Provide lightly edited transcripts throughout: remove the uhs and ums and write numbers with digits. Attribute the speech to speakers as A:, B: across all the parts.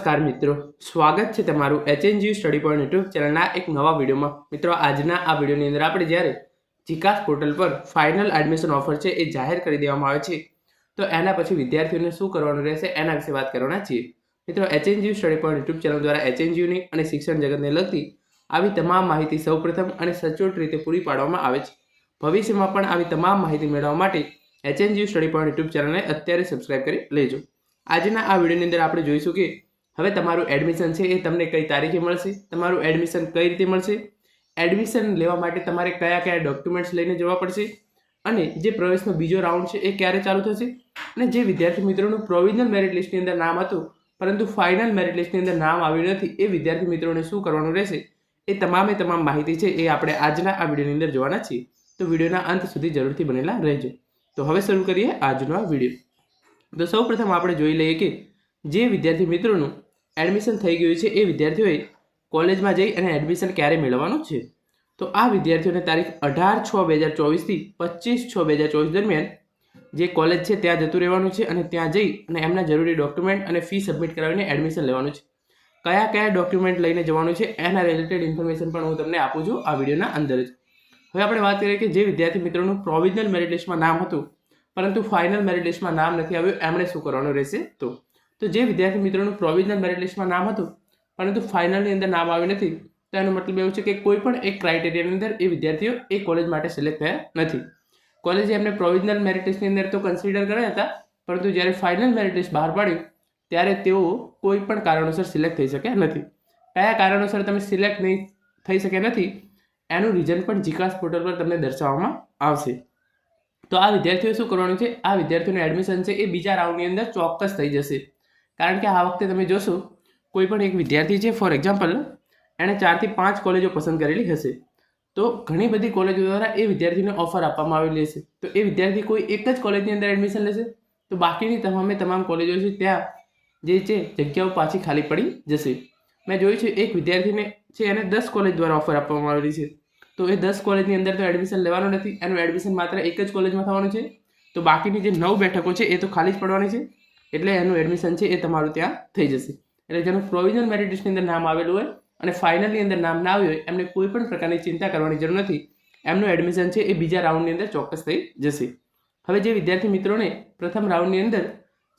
A: नमस्कार मित्रों, स्वागत है तमारू एचएनजी स्टडी पॉइंट यूट्यूब चैनल एक नवा वीडियो में। मित्रों, आजना आ वीडियो ની અંદર આપણે જ્યારે જીકાસ પોર્ટલ પર ફાઇનલ એડમિશન ઓફર છે એ જાહેર કરી દેવામાં આવે છે તો એના પછી વિદ્યાર્થીઓને શું કરવાનું રહેશે એના વિશે વાત કરવાના છીએ। મિત્રો, એચએનજી સ્ટડી પॉइंट यूट्यूब ચેનલ દ્વારા એચએનજી ની અને શિક્ષણ જગતને લગતી આવી તમામ માહિતી સૌપ્રથમ અને સચોટ રીતે પૂરી પાડવામાં આવે છે। ભવિષ્યમાં પણ આવી તમામ માહિતી મેળવવા માટે એચએનજી સ્ટડી પॉइंट यूट्यूब ચેનલને અત્યારે સબસ્ક્રાઇબ કરી લેજો। આજના આ વિડિયોની અંદર આપણે જોઈશું કે હવે તમારું એડમિશન છે એ તમને કઈ તારીખે મળશે, તમારું એડમિશન કઈ રીતે મળશે, એડમિશન લેવા માટે તમારે કયા કયા ડોક્યુમેન્ટ્સ લઈને જવા પડશે અને જે પ્રવેશનો બીજો રાઉન્ડ છે એ ક્યારે ચાલુ થશે અને જે વિદ્યાર્થી મિત્રોનું પ્રોવિઝનલ મેરિટ લિસ્ટની અંદર નામ હતું પરંતુ ફાઇનલ મેરિટ લિસ્ટની અંદર નામ આવ્યું નથી એ વિદ્યાર્થી મિત્રોને શું કરવાનું રહેશે એ તમામ માહિતી છે એ આપણે આજના આ વિડિયોની અંદર જોવાના છીએ। તો વિડિયોના અંત સુધી જરૂરથી બનેલા રહેજો। તો હવે શરૂ કરીએ આજનો આ વિડિયો। તો સૌપ્રથમ આપણે જોઈ લઈએ કે જે વિદ્યાર્થી મિત્રોનું એડમિશન થઈ ગયું છે એ વિદ્યાર્થીઓએ કોલેજમાં જઈ અને એડમિશન ક્યારે મેળવવાનું છે। તો આ વિદ્યાર્થીઓને તારીખ 18/6/2024 થી 25/6/2024 દરમિયાન જે કોલેજ છે ત્યાં જતું રહેવાનું છે અને ત્યાં જઈ અને એમના જરૂરી ડોક્યુમેન્ટ અને ફી સબમિટ કરાવીને એડમિશન લેવાનું છે। કયા કયા ડોક્યુમેન્ટ લઈને જવાનું છે એના રિલેટેડ ઇન્ફોર્મેશન પણ હું તમને આપું છું આ વિડીયોના અંદર જ। હવે આપણે વાત કરીએ કે જે વિદ્યાર્થી મિત્રોનું પ્રોવિઝનલ મેરિટ લિસ્ટમાં નામ હતું પરંતુ ફાઇનલ મેરિટ લિસ્ટમાં નામ નથી આવ્યું એમણે શું કરવાનું રહેશે। તો જે વિદ્યાર્થી મિત્રોનું પ્રોવિઝનલ મેરિટ લિસ્ટમાં નામ હતું પરંતુ ફાઇનલની અંદર નામ આવ્યું નથી તો એનો મતલબ એવું છે કે કોઈ પણ એક ક્રાઇટેરિયાની અંદર એ વિદ્યાર્થીઓ એ કોલેજ માટે સિલેક્ટ થયા નથી। કોલેજે એમને પ્રોવિઝનલ મેરિટ લિસ્ટની અંદર તો કન્સિડર કર્યા હતા પરંતુ જ્યારે ફાઇનલ મેરિટ લિસ્ટ બહાર પાડ્યું ત્યારે તેઓ કોઈ પણ કારણોસર સિલેક્ટ થઈ શક્યા નથી। કયા કારણોસર તમે સિલેક્ટ નહીં થઈ શક્યા નથી એનું રીઝન પણ જીકાસ પોર્ટલ પર તમને દર્શાવવામાં આવશે। તો આ વિદ્યાર્થીઓ શું કરવાનું છે, આ વિદ્યાર્થીઓનું એડમિશન છે એ બીજા રાઉન્ડની અંદર ચોક્કસ થઈ જશે કારણ કે આ વખતે તમે જોશો કોઈ પણ એક વિદ્યાર્થી છે ફોર એક્ઝામ્પલ એણે 4 થી 5 કોલેજો પસંદ કરેલી હશે તો ઘણી બધી કોલેજો દ્વારા એ વિદ્યાર્થીને ઓફર આપવામાં આવેલી હશે તો એ વિદ્યાર્થી કોઈ એક જ કોલેજની અંદર એડમિશન લેશે તો બાકીની તમામ કોલેજો છે ત્યાં જે છે જગ્યાઓ પાછી ખાલી પડી જશે। મેં જોયું છે એક વિદ્યાર્થીને છે એને 10 કોલેજ દ્વારા ઓફર આપવામાં આવેલી છે તો એ 10 કોલેજની અંદર તો એડમિશન લેવાનું નથી, એનું એડમિશન માત્ર એક જ કોલેજમાં થવાનું છે તો બાકીની જે 9 બેઠકો છે એ તો ખાલી જ પડવાની છે એટલે એનું એડમિશન છે એ તમારું ત્યાં થઈ જશે। એટલે જેનું પ્રોવિઝનલ મેરિટ લિસ્ટની અંદર નામ આવેલું હોય અને ફાઇનલની અંદર નામ ના આવ્યું હોય એમને કોઈ પણ પ્રકારની ચિંતા કરવાની જરૂર નથી, એમનું એડમિશન છે એ બીજા રાઉન્ડની અંદર ચોક્કસ થઈ જશે। હવે જે વિદ્યાર્થી મિત્રોને પ્રથમ રાઉન્ડની અંદર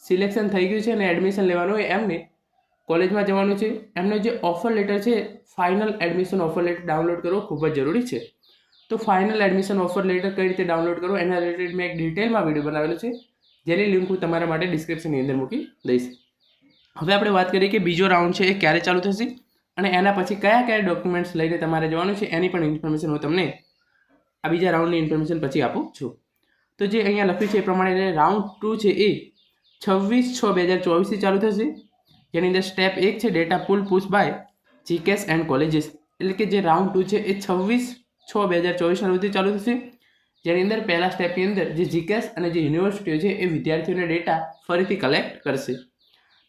A: સિલેક્શન થઈ ગયું છે અને એડમિશન લેવાનું હોય એમને કોલેજમાં જવાનું છે, એમનો જે ઓફર લેટર છે final admission offer letter download કરવો ખૂબ જ જરૂરી છે। તો ફાઇનલ એડમિશન ઓફર લેટર કઈ રીતે ડાઉનલોડ કરવો એના રિલેટેડ મેં એક ડિટેલમાં વિડીયો બનાવેલો છે જેની લિંક હું તમારા માટે ડિસ્ક્રિપ્શનની અંદર મૂકી દઈશ। હવે આપણે વાત કરીએ કે બીજો રાઉન્ડ છે એ ક્યારે ચાલુ થશે અને એના પછી કયા કયા ડોક્યુમેન્ટ્સ લઈને તમારે જવાનું છે એની પણ ઇન્ફોર્મેશન હું તમને આ બીજા રાઉન્ડની ઇન્ફોર્મેશન પછી આપું છું। તો જે અહીંયા લખ્યું છે એ પ્રમાણે રાઉન્ડ 2 છે એ 26/6/2024 થી ચાલુ થશે જેની અંદર સ્ટેપ 1 છે data pull push by GKS and colleges એટલે કે જે રાઉન્ડ 2 છે એ 26/6/2024 ના રોજ ચાલુ થશે જેની અંદર પહેલા સ્ટેપની અંદર જે જીકેએસ અને જે યુનિવર્સિટીઓ છે એ વિદ્યાર્થીઓના ડેટા ફરીથી કલેક્ટ કરશે।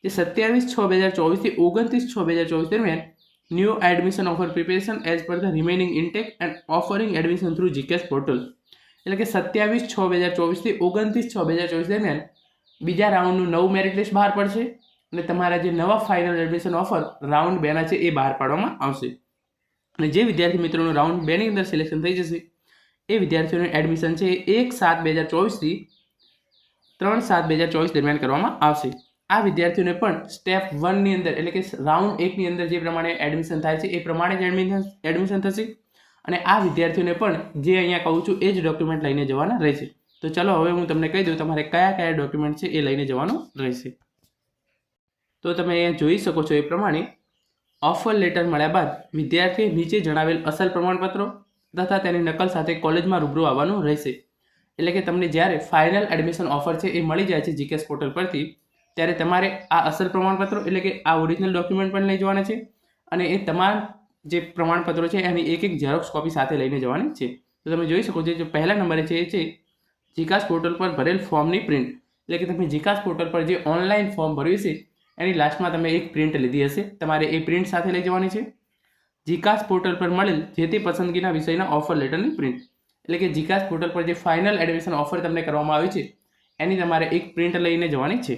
A: જે 27/6/2024 થી 29/6/2024 દરમિયાન new admission offer preparation as per the remaining intake and offering admission through GKS portal એટલે કે 27/6/2024 થી 29/6/2024 દરમિયાન બીજા રાઉન્ડનું નવું મેરિટ લિસ્ટ બહાર પડશે અને તમારા જે નવા ફાઇનલ એડમિશન ઓફર રાઉન્ડ 2 ના છે એ બહાર પાડવામાં આવશે અને જે વિદ્યાર્થી મિત્રોનું રાઉન્ડ 2 ની અંદર સિલેક્શન થઈ જશે એ વિદ્યાર્થીઓનું એડમિશન છે 1/7/2024 થી 3/7/2024 દરમિયાન કરવામાં આવશે। આ વિદ્યાર્થીઓને પણ સ્ટેપ 1 ની અંદર એટલે કે રાઉન્ડ 1 ની અંદર જે પ્રમાણે એડમિશન થાય છે એ પ્રમાણે જ એડમિશન થશે અને આ વિદ્યાર્થીઓને પણ જે અહીંયા કહું છું એ જ ડોક્યુમેન્ટ લઈને જવાના રહેશે। તો ચલો હવે હું તમને કહી દઉં તમારે કયા કયા ડોક્યુમેન્ટ છે એ લઈને જવાનું રહેશે। તો તમે અહીંયા જોઈ શકો છો એ પ્રમાણે ઓફર લેટર મળ્યા બાદ વિદ્યાર્થીએ નીચે જણાવેલ અસલ પ્રમાણપત્રો તથા તેની નકલ સાથે કોલેજમાં રૂબરૂ આવવાનું રહેશે। એટલે કે તમને જ્યારે ફાઇનલ એડમિશન ઓફર છે એ મળી જાય છે જીકેએસ પોર્ટલ પરથી ત્યારે તમારે આ અસલ પ્રમાણપત્રો એટલે કે આ ઓરિજિનલ ડોક્યુમેન્ટ પણ લઈ જવાના છે અને એ તમામ જે પ્રમાણપત્રો છે એની એક ઝેરોક્સ કોપી સાથે લઈને જવાની છે। તો તમે જોઈ શકો છો જે પહેલા નંબરે છે એ છે જીકાસ પોર્ટલ પર ભરેલ ફોર્મની પ્રિન્ટ એટલે કે તમે જીકાસ પોર્ટલ પર જે ઓનલાઈન ફોર્મ ભર્યું છે એની લાસ્ટમાં તમે એક પ્રિન્ટ લીધી હશે, તમારે એ પ્રિન્ટ સાથે લઈ જવાની છે। જીકાસ પોર્ટલ પર મળેલ જે તે પસંદગીના વિષયના ઓફર લેટરની પ્રિન્ટ એટલે કે જીકાસ પોર્ટલ પર જે ફાઇનલ એડમિશન ઓફર તમને કરવામાં આવી છે એની તમારે એક પ્રિન્ટ લઈને જવાની છે।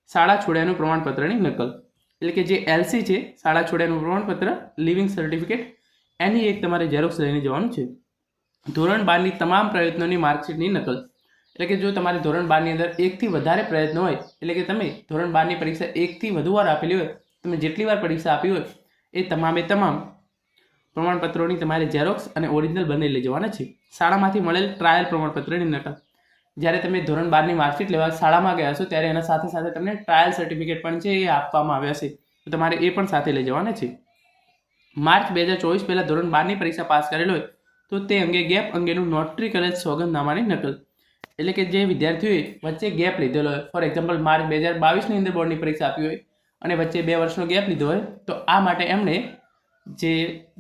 A: શાળા છોડ્યાનું પ્રમાણપત્રની નકલ એટલે કે જે એલસી છે, શાળા છોડ્યાનું પ્રમાણપત્ર, લિવિંગ સર્ટિફિકેટ, એની એક તમારે ઝેરોક્સ લઈને જવાનું છે. ધોરણ 12ની તમામ પ્રયત્નોની માર્કશીટની નકલ. એટલે કે જો તમારે ધોરણ 12ની અંદર એકથી વધારે પ્રયત્નો હોય, એટલે કે તમે ધોરણ 12ની પરીક્ષા એકથી વધુ વાર આપેલી હોય, તમે જેટલી વાર પરીક્ષા આપી હોય એ તમામે તમામ પ્રમાણપત્રોની તમારે ઝેરોક્સ અને ઓરિજિનલ બંને લઈ જવાના છે. શાળામાંથી મળેલ ટ્રાયલ પ્રમાણપત્રની નકલ. જ્યારે તમે ધોરણ 12ની માર્કશીટ લેવા શાળામાં ગયા છો ત્યારે એના સાથે સાથે તમને ટ્રાયલ સર્ટિફિકેટ પણ છે એ આપવામાં આવ્યા છે, તો તમારે એ પણ સાથે લઈ જવાના છે. માર્ચ 2024 પહેલાં ધોરણ 12ની પરીક્ષા પાસ કરેલ હોય તો તે અંગે ગેપ અંગેનું નોટરી કરેલ સોગંદનામાની નકલ. એટલે કે જે વિદ્યાર્થીઓએ વચ્ચે ગેપ લીધેલો હોય, ફોર એક્ઝામ્પલ માર્ચ 2022ની અંદર બોર્ડની પરીક્ષા આપી હોય અને વચ્ચે 2 વર્ષનો ગેપ લીધો હોય, તો આ માટે એમણે જે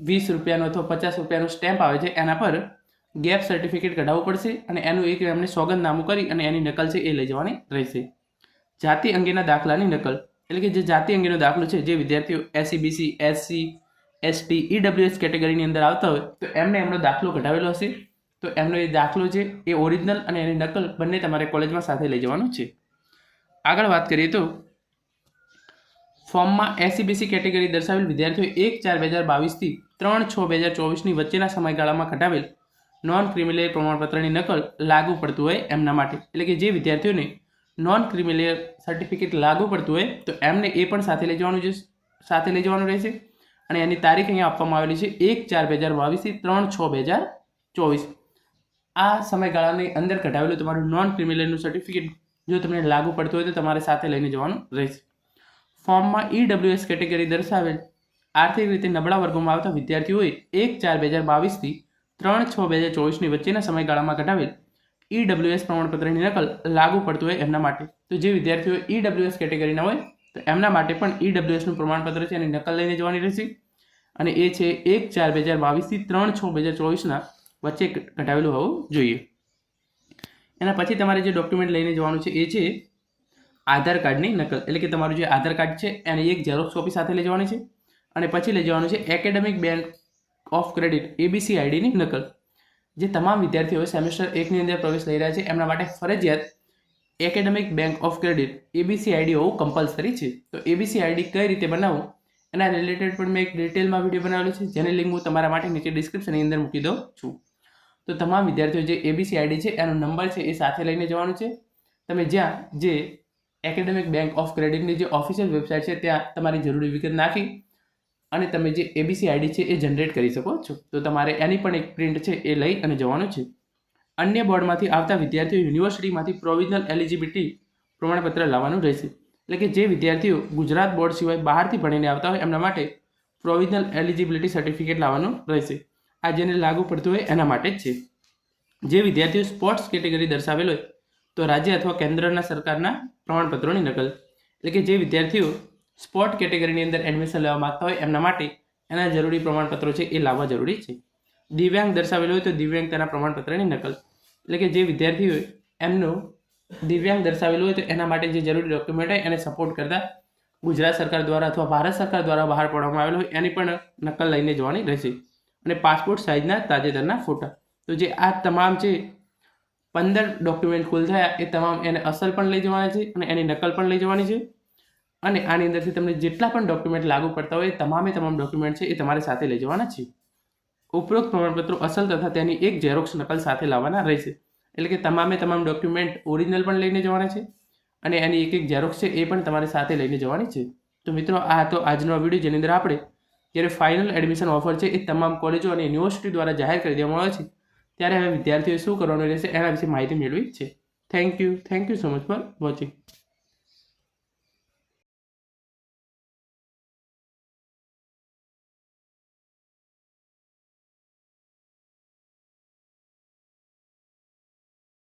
A: 20 રૂપિયાનો અથવા 50 રૂપિયાનો સ્ટેમ્પ આવે છે એના પર ગેપ સર્ટિફિકેટ કઢાવવું પડશે અને એનું એક એમને સોગંદનામું કરી અને એની નકલ છે એ લઈ જવાની રહેશે. જાતિ અંગેના દાખલાની નકલ. એટલે કે જે જાતિ અંગેનો દાખલો છે, જે વિદ્યાર્થીઓ SC, BC, SC, ST, EWS કેટેગરીની અંદર આવતા હોય તો એમને એમનો દાખલો કઢાવેલો હશે, તો એમનો એ દાખલો છે એ ઓરિજિનલ અને એની નકલ બંને તમારે કોલેજમાં સાથે લઈ જવાનું છે. આગળ વાત કરીએ તો ફોર્મમાં SC, BC કેટેગરી દર્શાવેલ વિદ્યાર્થીઓ 1/4/2022 થી 3/6/2024ની વચ્ચેના સમયગાળામાં કઢાવેલ નોન ક્રિમિલિયર પ્રમાણપત્રની નકલ લાગુ પડતું હોય એમના માટે. એટલે કે જે વિદ્યાર્થીઓને નોન ક્રિમિલિયર સર્ટિફિકેટ લાગુ પડતું હોય તો એમને એ પણ સાથે લઈ જવાનું રહેશે અને એની તારીખ અહીંયા આપવામાં આવેલી છે 1/4/2022 થી 3/6/2024. આ સમયગાળાની અંદર કઢાવેલું તમારું નોન ક્રિમિલિયરનું સર્ટિફિકેટ જો તમને લાગુ પડતું હોય તો તમારે સાથે લઈને જવાનું રહેશે. ફોર્મમાં EWS કેટેગરી દર્શાવેલ આર્થિક રીતે નબળા વર્ગોમાં આવતા વિદ્યાર્થીઓએ 1/4/2022 થી 3/6/2024ની વચ્ચેના સમયગાળામાં કઢાવેલ EWS પ્રમાણપત્રની નકલ લાગુ પડતું હોય એમના માટે. તો જે વિદ્યાર્થીઓ EWS કેટેગરીના હોય તો એમના માટે પણ EWSનું પ્રમાણપત્ર છે એની નકલ લઈને જવાની રહેશે અને એ છે 1/4/2022 થી 3/6/2024ના વચ્ચે કઢાવેલું હોવું જોઈએ. એના પછી તમારે જે ડોક્યુમેન્ટ લઈને જવાનું છે એ છે આધાર કાર્ડની નકલ. એટલે કે તમારું જે આધાર કાર્ડ છે એની એક ઝેરોક્સ કોપી સાથે લઈ જવાની છે અને પછી લઈ જવાનું છે એકેડેમિક બેંક ઓફ ક્રેડિટ ABCIDની નકલ. જે તમામ વિદ્યાર્થીઓ સેમેસ્ટર 1ની અંદર પ્રવેશ લઈ રહ્યા છે એમના માટે ફરજિયાત academic bank of credit ABCID હોવું કમ્પલસરી છે. તો ABCID કઈ રીતે બનાવવું એના રિલેટેડ પણ મેં એક ડિટેલમાં વિડીયો બનાવેલો છે, જેની લિંક હું તમારા માટે નીચે ડિસ્ક્રિપ્શનની અંદર મૂકી દઉં છું. તો તમામ વિદ્યાર્થીઓ જે ABCID છે એનો નંબર છે એ સાથે લઈને જવાનું છે. તમે જ્યાં જે એકેડેમિક બેંક ઓફ ક્રેડિટની જે ઓફિશિયલ વેબસાઇટ છે ત્યાં તમારી જરૂરી વિગત નાખી અને તમે જે ABCID છે એ જનરેટ કરી શકો છો. તો તમારે એની પણ એક પ્રિન્ટ છે એ લઈ અને જવાનું છે. અન્ય બોર્ડમાંથી આવતા વિદ્યાર્થીઓ યુનિવર્સિટીમાંથી પ્રોવિઝનલ એલિજિબિલિટી પ્રમાણપત્ર લાવવાનું રહેશે. એટલે કે જે વિદ્યાર્થીઓ ગુજરાત બોર્ડ સિવાય બહારથી ભણીને આવતા હોય એમના માટે પ્રોવિઝનલ એલિજિબિલિટી સર્ટિફિકેટ લાવવાનું રહેશે. આ જેને લાગુ પડતું હોય એના માટે જ છે. જે વિદ્યાર્થીઓ સ્પોર્ટ્સ કેટેગરી દર્શાવેલ હોય તો રાજ્ય અથવા કેન્દ્રના સરકારના પ્રમાણપત્રોની નકલ. એટલે કે જે વિદ્યાર્થીઓ સ્પોર્ટ કેટેગરીની અંદર એડમિશન લેવા માગતા હોય એમના માટે એના જરૂરી પ્રમાણપત્રો છે એ લાવવા જરૂરી છે. દિવ્યાંગ દર્શાવેલું હોય તો દિવ્યાંગતાના પ્રમાણપત્રની નકલ. એટલે કે જે વિદ્યાર્થીઓ એમનું દિવ્યાંગ દર્શાવેલું હોય તો એના માટે જે જરૂરી ડોક્યુમેન્ટ હોય એને સપોર્ટ કરતા ગુજરાત સરકાર દ્વારા અથવા ભારત સરકાર દ્વારા બહાર પાડવામાં આવેલું હોય એની પણ નકલ લઈને જવાની રહેશે. અને પાસપોર્ટ સાઇઝના તાજેતરના ફોટા. તો જે આ તમામ છે 15 ડોક્યુમેન્ટ કુલ થયા એ તમામ એને અસલ પણ લઈ જવાના છે અને એની નકલ પણ લઈ જવાની છે. અને આની અંદરથી તમને જેટલા પણ ડોક્યુમેન્ટ લાગુ પડતા હોય તમામ ડોક્યુમેન્ટ છે એ તમારે સાથે લઈ જવાના છે. ઉપરોક્ત પ્રમાણપત્રો અસલ તથા તેની એક ઝેરોક્સ નકલ સાથે લાવવાના રહેશે. એટલે કે તમામ ડોક્યુમેન્ટ ઓરિજિનલ પણ લઈને જવાના છે અને એની એક ઝેરોક્સ છે એ પણ તમારે સાથે લઈને જવાની છે. તો મિત્રો આ હતો આજનો વિડીયો, જેની અંદર આપણે જ્યારે ફાઇનલ એડમિશન ઓફર છે એ તમામ કોલેજો અને યુનિવર્સિટી દ્વારા જાહેર કરી દેવામાં આવે છે ત્યારે હવે વિદ્યાર્થીઓએ શું કરવાનું રહેશે એના વિશે માહિતી મેળવી છે. Thank you so much for watching.